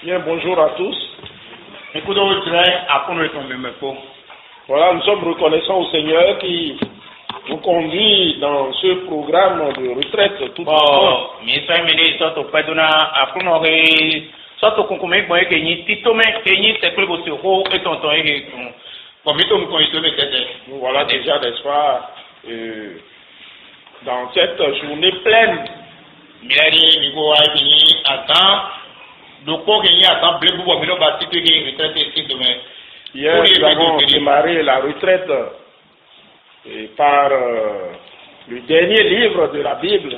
Bien, bonjour à tous. Voilà, nous sommes reconnaissants au Seigneur qui nous conduit dans ce programme de retraite tout voilà déjà, n'est-ce pas, dans cette journée pleine. Hier, nous avons démarré la retraite par le dernier livre de la Bible.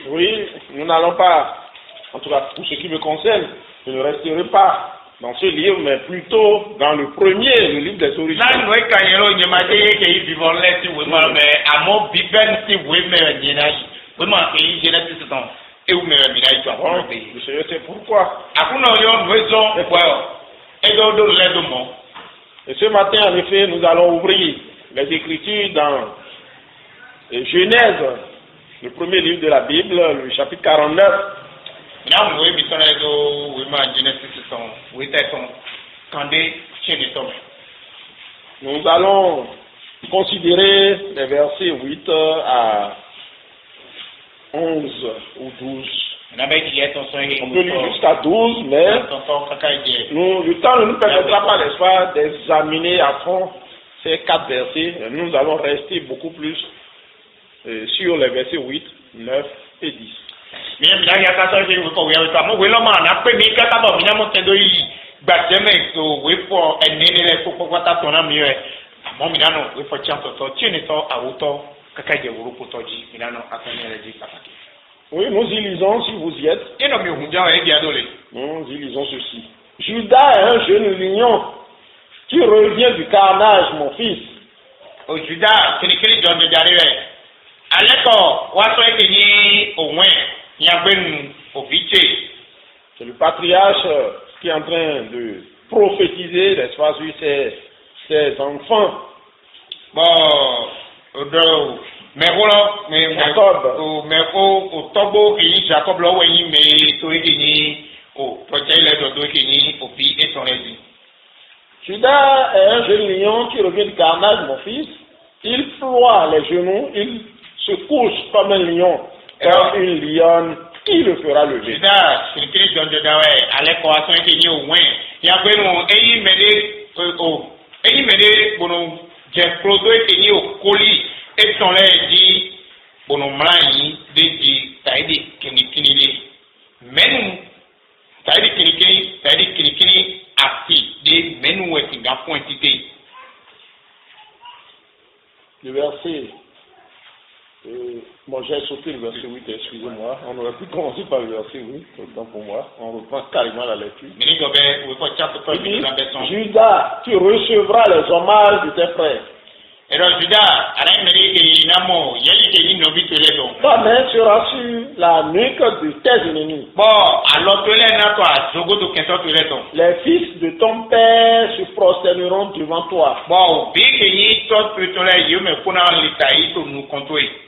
Oui, nous n'allons pas, en tout cas pour ce qui me concerne, je ne resterai pas dans ce livre, mais plutôt dans le premier, le livre des origines. C'est pourquoi. Et ce matin, en effet, nous allons ouvrir les Écritures dans Genèse, le premier livre de la Bible, le chapitre 49. Nous allons considérer les versets 8 à 11 ou 12. On peut lire jusqu'à 12, mais le temps ne nous permettra pas, n'est-ce pas, d'examiner à fond ces 4 versets. Nous allons rester beaucoup plus sur les versets 8, 9 et 10. Oui, nous y lisons, si vous y êtes. Nous y lisons ceci. Judas est un jeune lion qui revient du carnage, mon fils. C'est le patriarche qui est en train de prophétiser, n'est-ce pas, sur ses enfants. Judas est un jeune lion qui revient du carnage, mon fils. Il ploie les genoux, il se couche comme un lion, comme une lionne. Qui le fera lever? Le verset, bon, j'ai sauté le verset 8, excusez-moi. On aurait pu commencer par le verset 8, autant pour moi. On reprend carrément la lecture. Judas, tu recevras les hommages de tes frères. Ta main sera sur la nuque de tes ennemis. Les fils de ton père se prosterneront devant toi.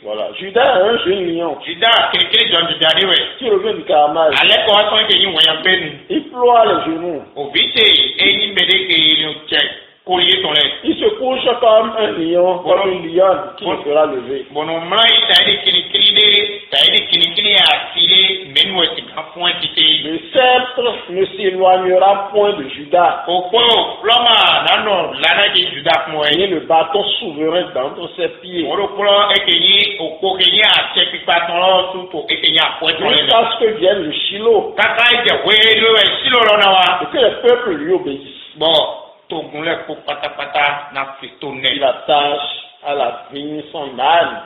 Voilà, Judas est un jeune lion qui revient du carnage. Il ploie les genoux. Il se couche comme un lion, comme une lionne qui le fera lever. Le sceptre ne s'éloignera point de Judas. Et le bâton souverain d'entre ses pieds. Jusqu'à ce que vienne le Shiloh. Et que les peuples lui obéissent. Il attache à la vigne son âne.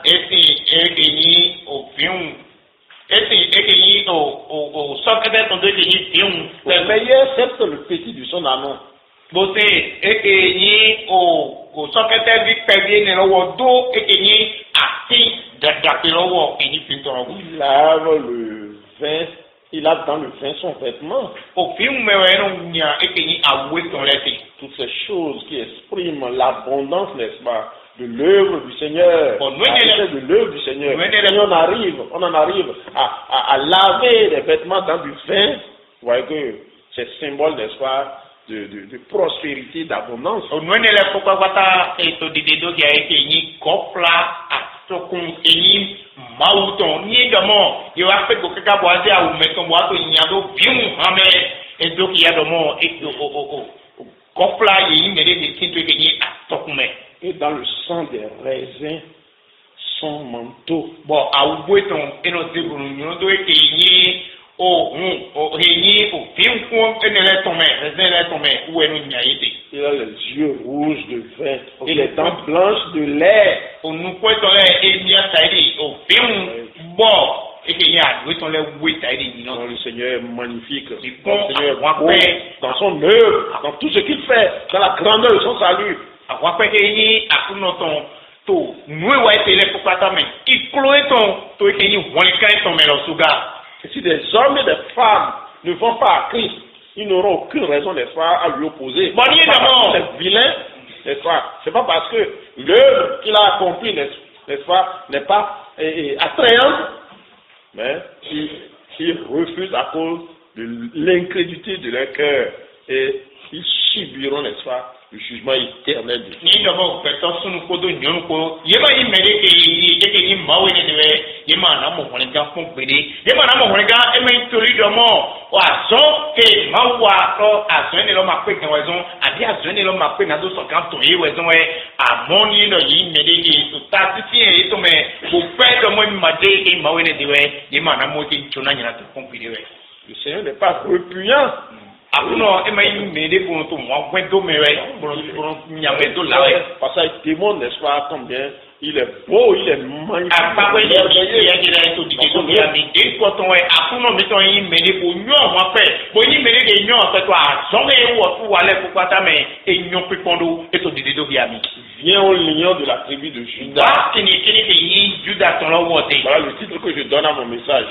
Le meilleur sceptre, le petit de son amant. Il lave le vin il a dans le vin son vêtement. Toutes ces choses qui expriment l'abondance, n'est-ce pas, de l'œuvre du Seigneur, de l'œuvre du Seigneur. Et on en arrive à laver les vêtements dans du vin. Vous voyez que c'est symbole, n'est-ce pas, de prospérité, d'abondance. Et dans le sang des raisins, son manteau. Il a les yeux rouges de vin et les dents blanches de lait. Le Seigneur est magnifique. Le Seigneur est beau dans son œuvre, dans tout ce qu'il fait, dans la grandeur de son salut. Et si des hommes et des femmes ne vont pas à Christ, ils n'auront aucune raison, n'est-ce pas, à lui opposer. C'est vilain, n'est-ce pas? C'est pas parce que l'œuvre qu'il a accomplie, n'est-ce pas, n'est pas attrayante, mais ils refusent à cause de l'incrédulité de leur cœur et ils subiront, n'est-ce pas, le jugement éternel de Dieu. Le Seigneur n'est pas repugnant. Parce que ça démontre, n'est-ce pas, combien il est beau, il est magnifique. Viens au lion de la tribu de Judas. Voilà le titre que je donne à mon message.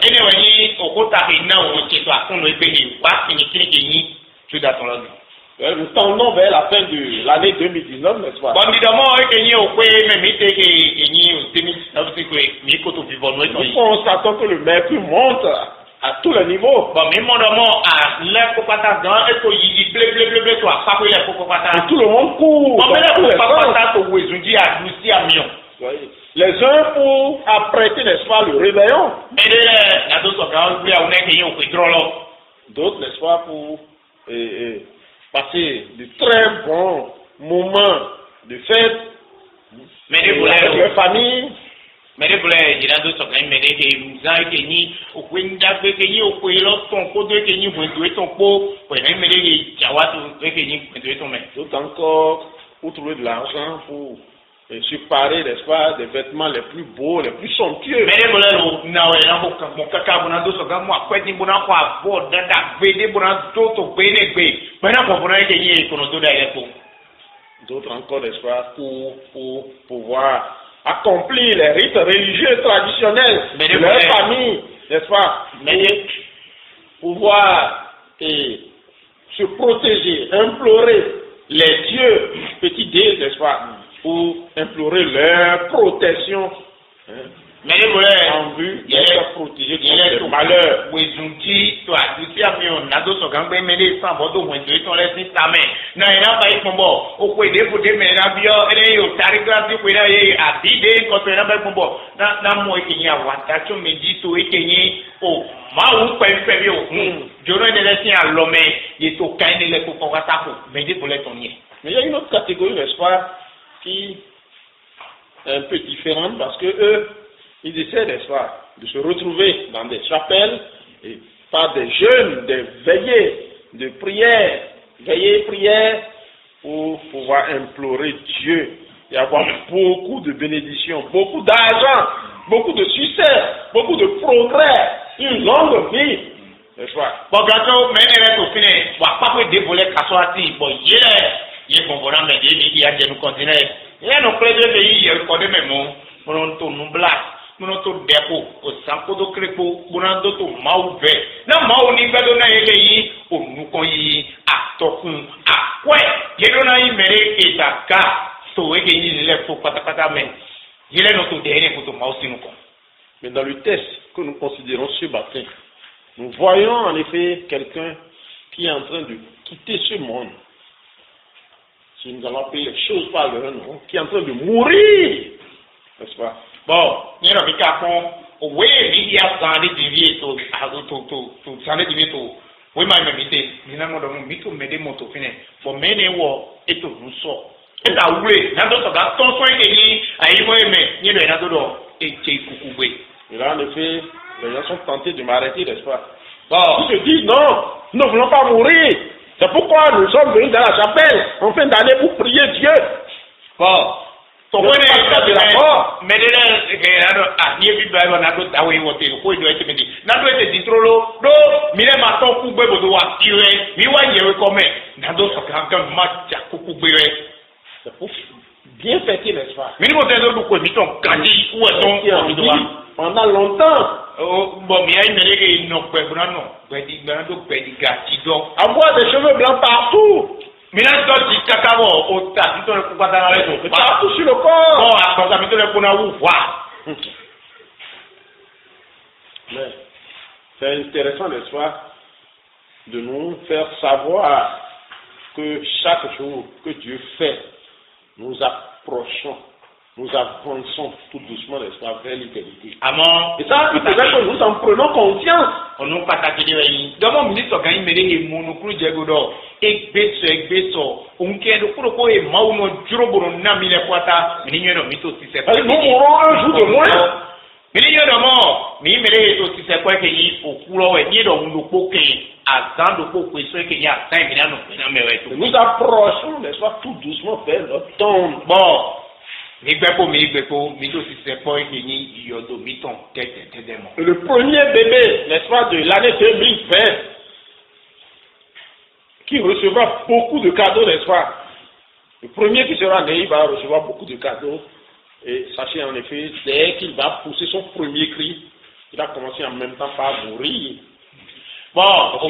Nous tendons vers la fin de l'année 2019, n'est-ce pas? Nous constatons que le mercure monte à tous les niveaux. Et tout le monde court dans tous les sens. Les uns pour apprêter, n'est-ce pas, le réveillon. D'autres, n'est-ce pas, pour passer de très bons moments de fête avec leur famille. D'autres encore pour trouver de l'argent pour se parer, n'est-ce pas, des vêtements les plus beaux, les plus somptueux. D'autres encore, n'est-ce pas, pour pouvoir accomplir les rites religieux traditionnels de leur famille, n'est-ce pas, pour pouvoir se protéger, implorer les dieux, petits dieux, n'est-ce pas, pour implorer leur protection, en vue d'être protégé contre les malheurs. Mais il y a une autre catégorie, n'est-ce pas, qui est un peu différente parce que eux, ils essaient, n'est-ce pas, de se retrouver dans des chapelles et par des jeûnes, des veillées de prière, pour pouvoir implorer Dieu et avoir beaucoup de bénédictions, beaucoup d'argent, beaucoup de succès, beaucoup de progrès, une longue vie. N'est-ce pas? munoto depo o sanko do krepo bunando to mauve na mau ni gado na eleyi onukon yi atokun akwe yedo na imere etaka to ege yi le fo patapata men yele no to dere ko to mau sinu kon. Mais dans le test que nous considérons ce matin, nous voyons en effet quelqu'un qui est en train de quitter ce monde. Si nous allons appeler les choses par leur nom, qui est en train de mourir, n'est-ce pas? Bon, nous avons vu oui, il y a sandé divié to sandé divié to oui ma mité ni na modo mito mede moto fine for mene wo eto ruso eta wure na do ga ton so eyi ayi mo eme ni do na do eche kukugbe. Et là en effet les gens sont tentés de m'arrêter, n'est-ce pas? Bon, ils se disent non, nous ne voulons pas mourir. C'est pourquoi nous sommes venus dans la chapelle en fin d'année pour prier Dieu. Bon. Mais bien fêter, n'est-ce pas? Pendant longtemps. Avoir des cheveux blancs partout. Partout sur le corps. Mais c'est intéressant, n'est-ce pas, de nous faire savoir que chaque jour que Dieu fait, nous approchons, nous avançons tout doucement, n'est-ce pas, vers l'éternité. Amen. Et ça, peut-être que nous en prenons conscience. On nous partage les dans mon ministre quand il me dit mon coup diagodo egbeso onke do kuro ko e mauno juroboro na mile kwata minyo no mito si se nous mourrons un jour de moins. minyo no mo mi mere to si se kwa ke yi okuro we ni do ndo poke azando ko ko so ke ya sai mi na no na mewe to nous approchons, n'est-ce pas, tout doucement vers notre tombe. Bon. Mi do si se kwa ke yi yodo miton tete demo. Le premier bébé, n'est-ce pas, de l'année 2020 qui recevra beaucoup de cadeaux, n'est-ce pas? Le premier qui sera né, il va recevoir beaucoup de cadeaux. Et sachez en effet, dès qu'il va pousser son premier cri, il va commencer en même temps par mourir. Bon, que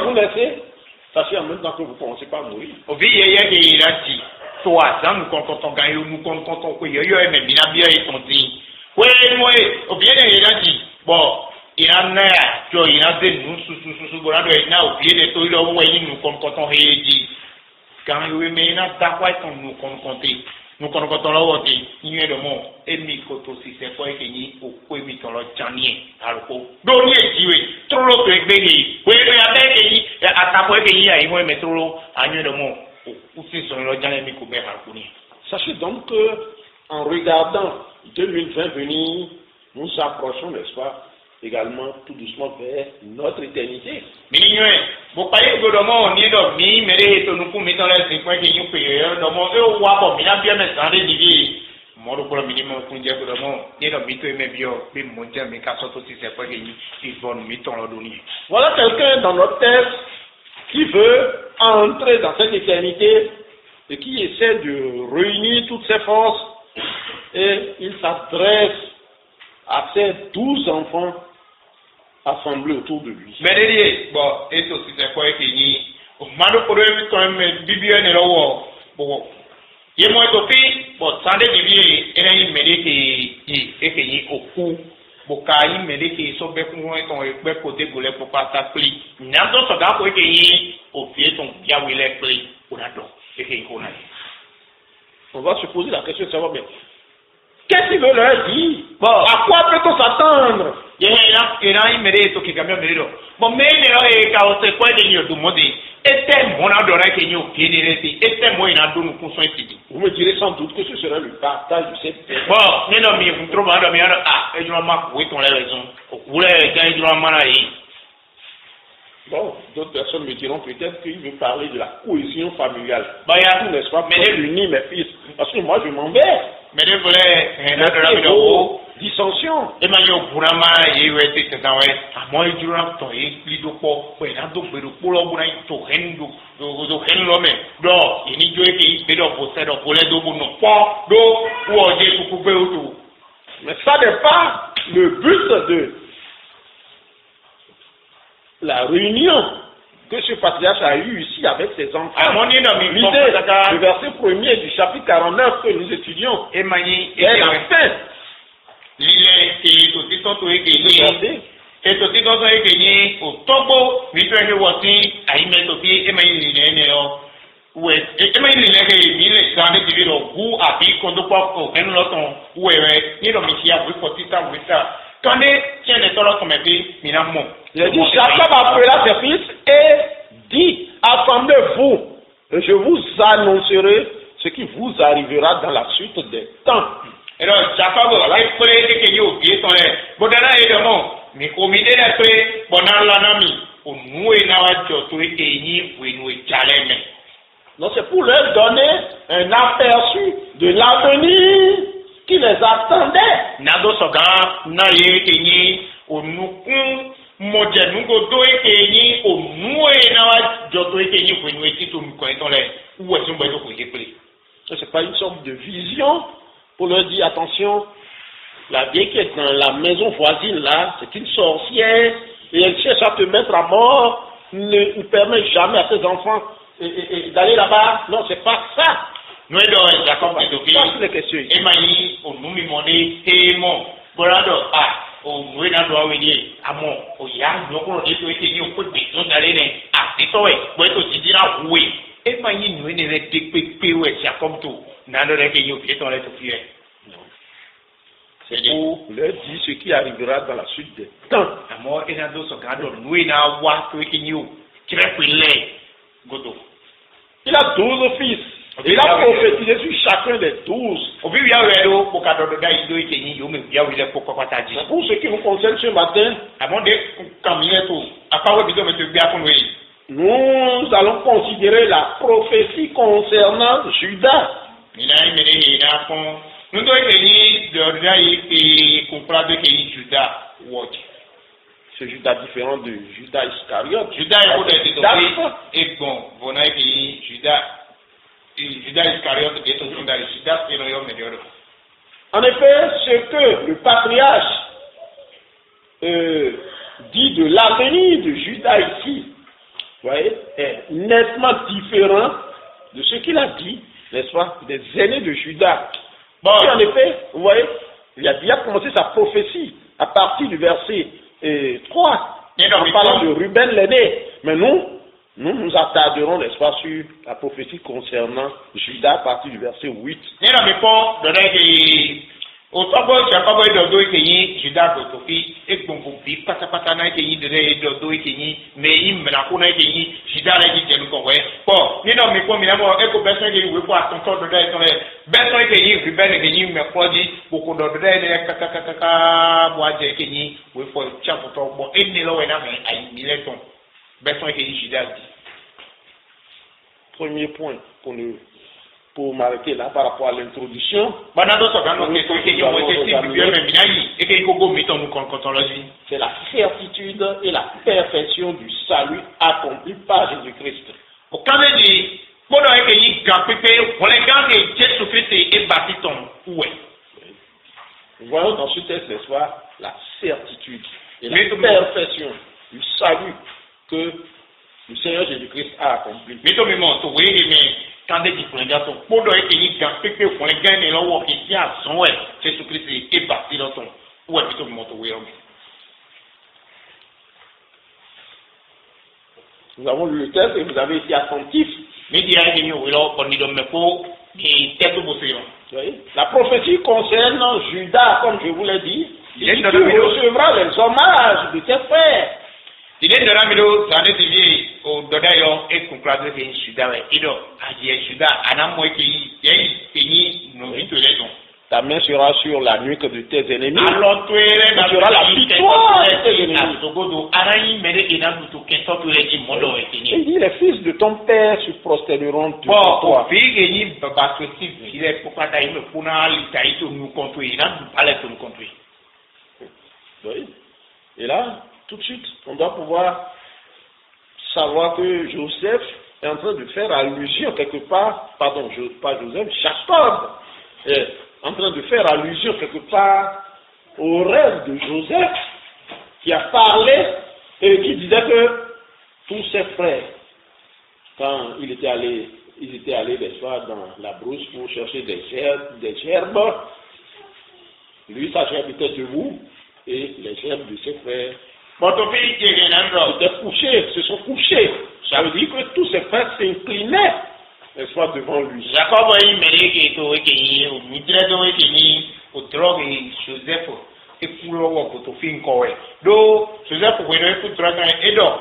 vous naissez, sachez en même temps que vous commencez par mourir. Toi, ça nous comptons gagner, nous comptons que yo mais bien bien et ton dit. Oui, moi, au bien il a dit. Bon, il a n'a, tu il a dit nous sous bon là il n'a au pied de toi il a envoyé nous comptons dit. Quand il mais il a d'accord avec nous compter. Nous comptons là où il est de mon emi koto si c'est quoi que ni au quoi mi ton le janier alors ko do ni ejiwe trop lo gbegbe oui il a fait que à ta point que il a il moi mais trop lo anyo de mon aussi son le janier mi ko be alors ko ni. Sachez donc que en regardant 2020 venir, nous approchons, n'est-ce pas, également tout doucement vers notre éternité. Minyo bo pa ye godomo ni do mi mere to nu ku mi ton le sin point que ni pe do mo e wa bo mi na bi me sande divi mo do ko mi ni mo ku je godomo ni do mi to me bio bi mo je mi ka so to si se point que ni ti bon mi ton lo do ni. Voilà quelqu'un dans notre tête qui veut entrer dans cette éternité et qui essaie de réunir toutes ses forces et il s'adresse à ses 12 enfants assemblés autour de lui. Mais bon, et aussi c'est quoi que ni o mando ko rewi to me bibio ne lowo bo ye mo to pi bo sande divi ene yi medeke yi e ke yi oku bo ka yi medeke so be ku won ton e pe ko de gole po pata pli nyando to da ko e ke yi o fie ton ya wile pli o na do e ke ko na. On va se poser la question de savoir bien qu'est-ce qu'il veut leur dire? Bon, à quoi peut-on s'attendre? Il y a une médaille qui est camion médaille. Bon, mais il y a une chaos, c'est quoi de nous demander? Est-ce mon adoré qui nous qui est est-ce moi il a donné nous conscience ici? Vous me direz sans doute que ce sera le partage de cette paix. Bon, non, mais vous trouvez un meilleur et je m'en oui, ton raison. Vous voulez gagner du mal. Bon, d'autres personnes me diront peut-être qu'il veut parler de la cohésion familiale. Bah, il y a tout, n'est-ce pas? Mais unir mes fils. Parce que moi, je m'en vais. Mais vous voulez dissension. Et maintenant, vous avez été dans à moi, je vais plus de quoi. Oui, là, donc, pour le bon, il faut l'homme. Donc, il n'y a pas de possède pour les deux, non pas. Donc, ou on dit que vous pouvez autour. Mais ça n'est pas le but de la réunion que ce patriarche a eu ici avec ses enfants. L'idée, le verset 1er du chapitre 49 que nous étudions, est la fin. Il a dit, Jacob appela ses fils et dit, attendez-vous, et je vous annoncerai ce qui vous arrivera dans la suite des temps. Et donc, Jacob a expliqué que il y a oublié son lait. Bodana est de mon, mais au milieu de l'esprit, bonan l'anami, au noué n'a pas de et ou nous est. Donc c'est pour leur donner un aperçu de l'avenir qui les attendait. Nado soga, na ye kenyi, au nous modèle nous go kenyi, au noué n'a pas de kenyi ou nous est tout nous connaissons les. Où est-ce qu'on va le couper? C'est pas une sorte de vision pour leur dire attention, la vieille qui est dans la maison voisine là, c'est une sorcière et elle cherche à te mettre à mort, ne permet jamais à tes enfants d'aller là-bas. Non, c'est pas ça. Nous sommes d'accord avec ça, c'est les questions. Et maïs, on nous demandait, et mon, voilà, on nous a donné, à mon, au yam, nous avons dit que nous avons dit que nous allons c'est ça, oui, aussi dire, oui. Et maïs, nous avons dit que nous avons comme tout. Nous avons dit que nous avons dit que c'est pour leur dire ce qui arrivera dans la suite des temps. Il a 12 fils. Il a prophétisé sur chacun des 12. Pour ce qui nous concerne ce matin, nous allons considérer la prophétie concernant Judas. Nous devons Judas. C'est Judas différent de Judas Iscariote. Judas est bon. Judas Iscariote est aussi dans le Judas et le. En effet, ce que le patriarche dit de l'avenir de Judas ici, voyez, est nettement différent de ce qu'il a dit, n'est-ce pas, des aînés de Judas. Bon. Et en effet, vous voyez, il a déjà commencé sa prophétie à partir du verset 3, en parlant de Ruben l'aîné. Mais nous nous attarderons, n'est-ce pas, sur la prophétie concernant Judas à partir du verset 8. Judas Gotofi, et Bombi, Patapatana, mais il me l'a connu, Judas l'a dit, nous convoyons. Bon, nous n'avons pas mis la mort, et pour personne qui veut voir ton corps de l'air, personne qui est Ruben et qui me produit beaucoup d'autres d'air, Kataka, Bois, Kenny, oui, pour Chapoton, bon, et Nilo et Namé, à Mileton. Personne qui est Judas dit. Premier point pour m'arrêter là par rapport à l'introduction. C'est la certitude et la perfection du salut accompli par Jésus-Christ. Voyons dans ce texte, n'est-ce pas, la certitude et la perfection du salut que le Seigneur Jésus-Christ a accompli. Quand des différents sont pour donner des gens qui font les gains et leur qui a son ouais Jésus-Christ est parti dans ton ouais plutôt monter Nous avons lu le texte et vous avez été attentifs. Mais il y a une la prophétie concerne Judas, comme je vous l'ai dit. Il recevra les hommages de tes frères. Il est de la milo, ça ne dit au Dodayo et conclure que Judas est Ido, Judas, Anamo qui nous vit tous les jours. Ta main sera sur la nuque de tes ennemis. Alors tu auras la victoire de tes ennemis. Il dit les fils de ton père se prosterneront devant toi. Oui. Et là, tout de suite, on doit pouvoir savoir que Joseph est en train de faire allusion quelque part, pardon, pas Joseph, Jacob est en train de faire allusion quelque part au rêve de Joseph qui a parlé et qui disait que tous ses frères, quand ils étaient allés, n'est-ce pas, dans la brousse pour chercher des gerbes, lui, sa gerbe était debout et les gerbes de ses frères étaient couchés, se sont couchés. Ça veut dire que tous ses frères s'inclinaient, n'est-ce pas, devant lui. Jacob a eu Joseph et pour le fin quoi. Donc Joseph pour venir pour travailler et donc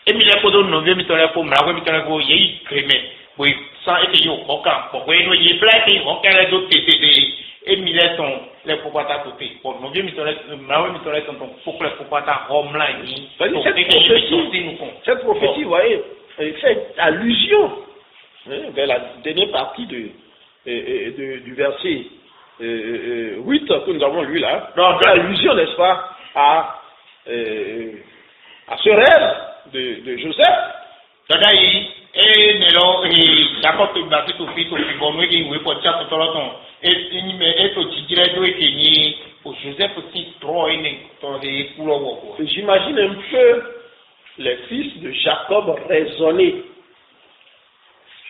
et mi la kodo no mi tole pour mra mi tole ko yi kreme oui sans et yo oka pour venir y placer on kele do tete et mi la ton les popata côté pour no mi tole mra mi tole ton pour les popata homla ni cette prophétie vous voyez fait allusion vers la dernière partie du verset 8 que nous avons lu là, donc allusion, n'est-ce pas, à ce rêve de Joseph. J'imagine un peu les fils de Jacob raisonner.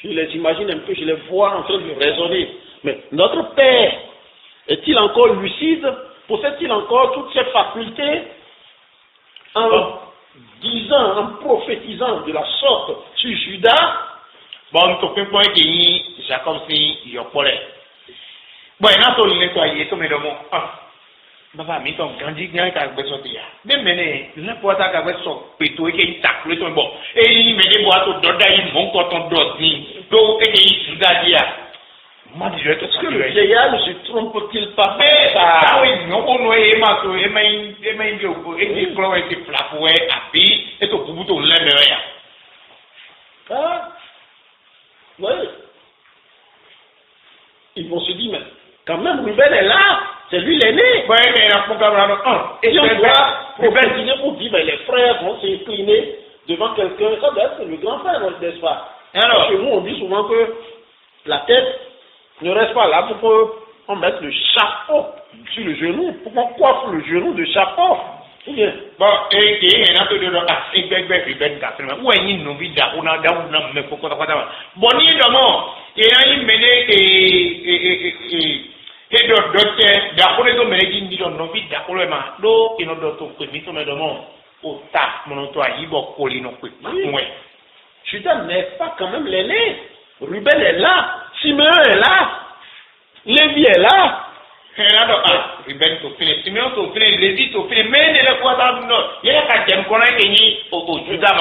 Je les imagine un peu, je les vois en train de raisonner. Mais notre Père est-il encore lucide? Possède-t-il encore toutes ses facultés en disant, en prophétisant de la sorte sur Judas? Bon, tu peux pas dire Jacob si il y a problème. Bon, il n'a pas le nettoyer, tout le monde. Baba, mais ton grandi gagne qu'à besoin de ya. Même mener, n'importe qu'à besoin plutôt qu'il tacle ton bon. Et il met des boîtes au doda, il monte ton dosi. Donc, et il Judas dit. Est-ce que le vieillard ne se trompe-t-il pas? Ah oui, non, on est mato, et au bout de l'air. Ah, oui. Ils vont se dire, mais quand même, Ruben est là, c'est lui l'aîné. Oui, mais il a pas et si on doit prophétiser pour dire, mais les frères vont s'incliner devant quelqu'un, ça doit être le grand frère, n'est-ce pas? Alors, chez nous, on dit souvent que la tête ne reste pas là pour qu'on mette le chapeau sur le genou, pour qu'on coiffe le genou de chapeau. Bien. Bon, et il y a un peu de où est-ce qu'il y a un bon, il y a un mené et d'autres, d'après les hommes, ils disent non, vite, d'après le man, l'eau, ils n'ont d'autres que mis sur le monde, au tas, mon toit, il va coller non plus. Judas n'est pas quand même l'aîné. Ruben est là, Simeon est là, Lévi est là. Ruben to fini, Simeon to fini, Lévi to fini, mais ne le croit pas, non. Il y a qu'à dire qu'on a gagné au Judas.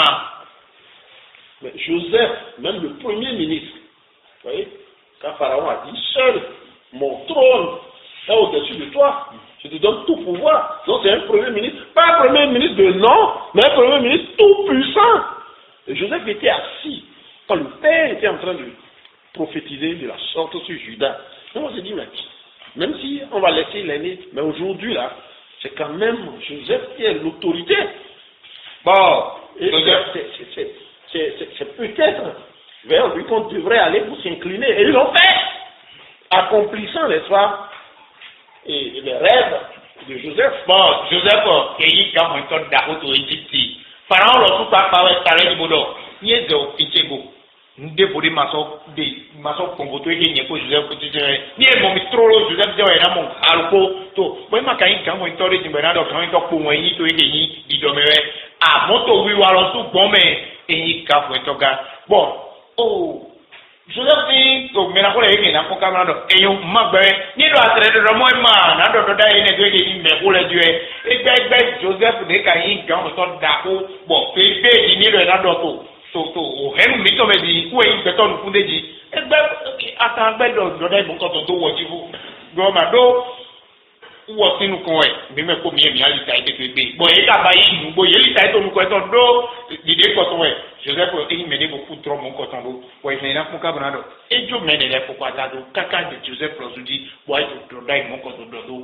Mais Joseph, même le premier ministre, vous voyez, quand Pharaon a dit seul, mon trône est au-dessus de toi, je te donne tout pouvoir. Donc c'est un premier ministre, pas un premier ministre de nom, mais un premier ministre tout puissant. Et Joseph était assis quand le père était en train de prophétiser de la sorte sur Judas. Et on s'est dit, mais même si on va laisser l'aîné, mais aujourd'hui là, c'est quand même Joseph qui est l'autorité. Bon, c'est peut-être vers lui qu'on devrait aller pour s'incliner. Et ils l'ont fait, accomplissant, n'est-ce pas, et les rêves de Joseph. Bon, Joseph, qui est quand on est dans l'Égypte, Pharaon l'a tout à fait parlé du boulot. Il est au Pichego. Nous devons des maçons Congo, tu es gagné pour Joseph, tu sais. Ni est mon mistrolo, Joseph, tu es mon alco. Moi, ma caïn, quand on est dans les Bernardo, quand on est pour moi, tu es gagné, dit Doméré. Ah, moto, oui, ou alors tout bon, mais, et il cap, ouais, toga. Bon, oh, Joseph dit, donc, mais la fois, il y a un camarade, et on m'a bien, ni le attraper de moi, n'a d'autre d'ailleurs, il est gagné, mais pour les dieux. Et ben, Joseph, des caïns, quand on est d'accord, bon, pépé, il n'y a rien d'autre. O hẹnu mi tọ́ bẹ di wo eyi gbẹtọ́ nukun de di ẹgbẹ́ atagbe dọdọ ìbò kọtọ tó wọ jíbu gbọmọ do wọ sínú kan ẹ mímẹ kó mi èmi alita ẹ tètè gbé bọ èyí kaba yìí nùgbò yìí lita ẹ tó nukọ ẹ tọ do dìde kọtọ ẹ Joseph eyi mẹne bò kú tọrọ mọ kọtọ do wọ ìfẹ iná fún kábọnà dọ edzo mẹne lẹ fọkọ ata do kaka de Joseph lọsùn di wọ ayé dọdọ ìmọ kọtọ dọdọ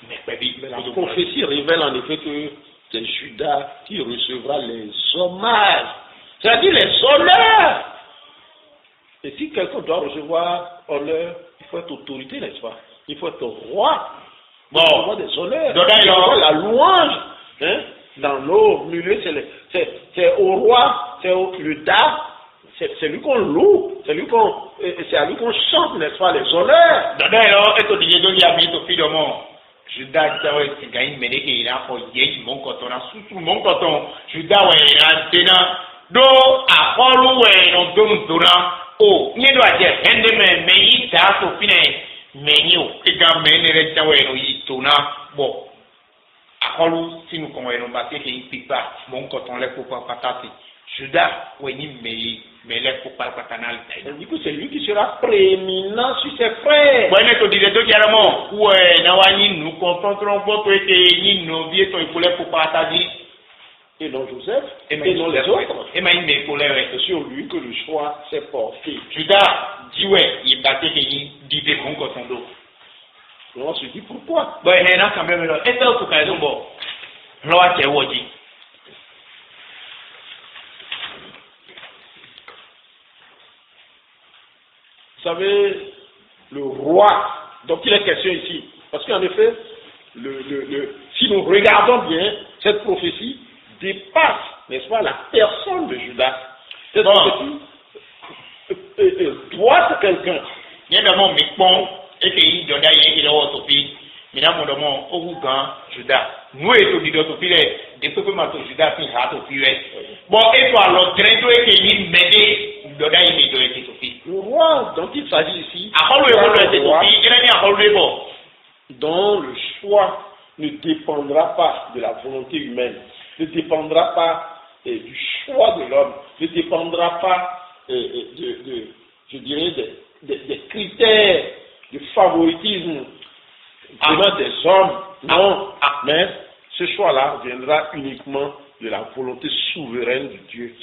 mẹpẹ bi. La prophétie révèle en effet que c'est Judas qui recevra les hommages. C'est-à-dire les honneurs. Et si quelqu'un doit recevoir honneur, il faut être autorité, n'est-ce pas? Il faut être roi. Bon. On voit des honneurs. On voit la louange. Hein? Dans nos milieux, c'est au roi, c'est le da. C'est lui qu'on loue, c'est à lui qu'on chante, n'est-ce pas, les honneurs. D'ailleurs, est-ce que tu as mis ton fils de mort? Judas, c'est gagne, mais il a fait mon coton, sous mon coton. Judas, il a tena. Do, à Paul, on donne donnant. Oh, il doit dire, mais il t'a au final, mais il y a un gamin, il tona. Bon, à Paul, si nous convenons, parce qu'il ne pique pas, mon coton, les pour patati. Judas, oui, mais les pour pas patanal. Du coup, c'est lui qui sera prééminent sur ses frères. Oui, mais tu disais tout carrément, ouais, nous confronterons votre et nous vieux ton poulet pour partager. Et non Joseph, et non les autres. Et c'est sur lui que le choix s'est porté. Judas dit, ouais, il battait qu'il dit des bons cotons d'eau. On se dit pourquoi. Bon, il y en a quand même, et c'est au cas où, bon, l'on c'est où dit. Vous savez, le roi dont il est question ici, parce qu'en effet, si nous regardons bien, cette prophétie dépasse, n'est-ce pas, la personne de Judas. Cette prophétie doit être quelqu'un. Il y a d'abord mes ponts, et qu'il y a des autopsies, mais là, mon demande, au Rougan, Judas. Nous, et tout dit d'autopsie, des peu de Judas, qui a autopsie. Bon, et toi, l'autre train, et qu'il m'aide. Le roi dont il s'agit ici, dont le choix ne dépendra pas de la volonté humaine, ne dépendra pas du choix de l'homme, ne dépendra pas je dirais, des critères de favoritisme venant des hommes. Non, mais ce choix-là viendra uniquement de la volonté souveraine de Dieu.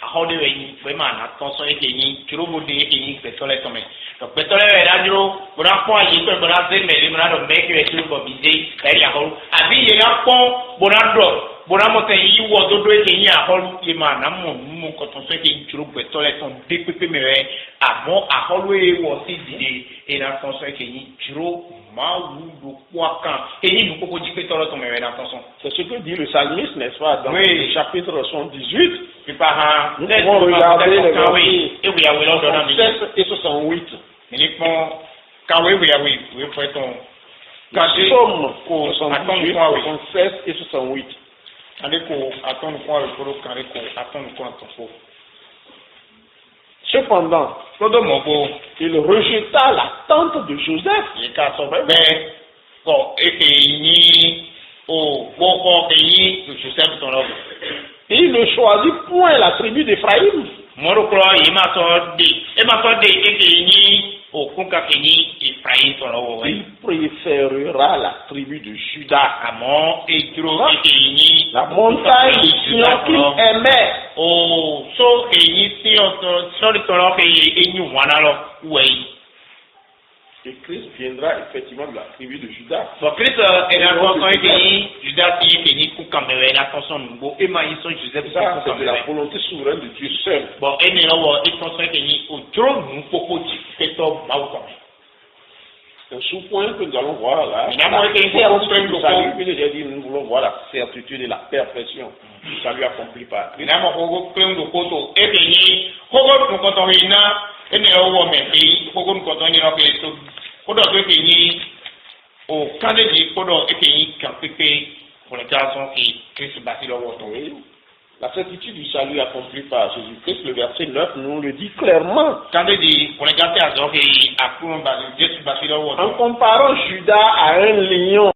Ahode wenyi vraiment attention ekenyi kiromode ekenyi petole tome to petole era dro bora ko ayi pe bora ze mele bora do make we tru bo bije kai ahol abi ye na ko bora do bora mo te yi wo do do ekenyi ahol ye ma na mo ko to se ke tru petole ton depepe mere amo ahol we wo si dide e na attention ekenyi tru ma wu do kwa kan eyi nu ko di petole tome mere attention. C'est ce que dit le psalmiste, n'est-ce pas, dans le chapitre 78. Nous pouvons regarder les versets 67 et 68. Somme 67 et 68. Cependant, il rejeta la tente de Joseph. Et il ne choisit point la tribu d'Éphraïm. Il préférera la tribu de Juda. La montagne de Sion qu'il aimait. Et Christ viendra effectivement de la tribu de Judas. Bon, Christ est dans l'attention et Judas qui est venu pour camber l'attention de Nouveau. Et Maïson Joseph, ça, c'est de la volonté souveraine de Dieu seul. Bon, et nous avons l'attention et au trône, nous pouvons dire que c'est un sous-point que nous allons voir là. Nous voulons voir la certitude et la perfection du salut accompli par Christ. La certitude du salut accompli par Jésus-Christ, le verset 9 nous le dit clairement. En comparant Judas à un lion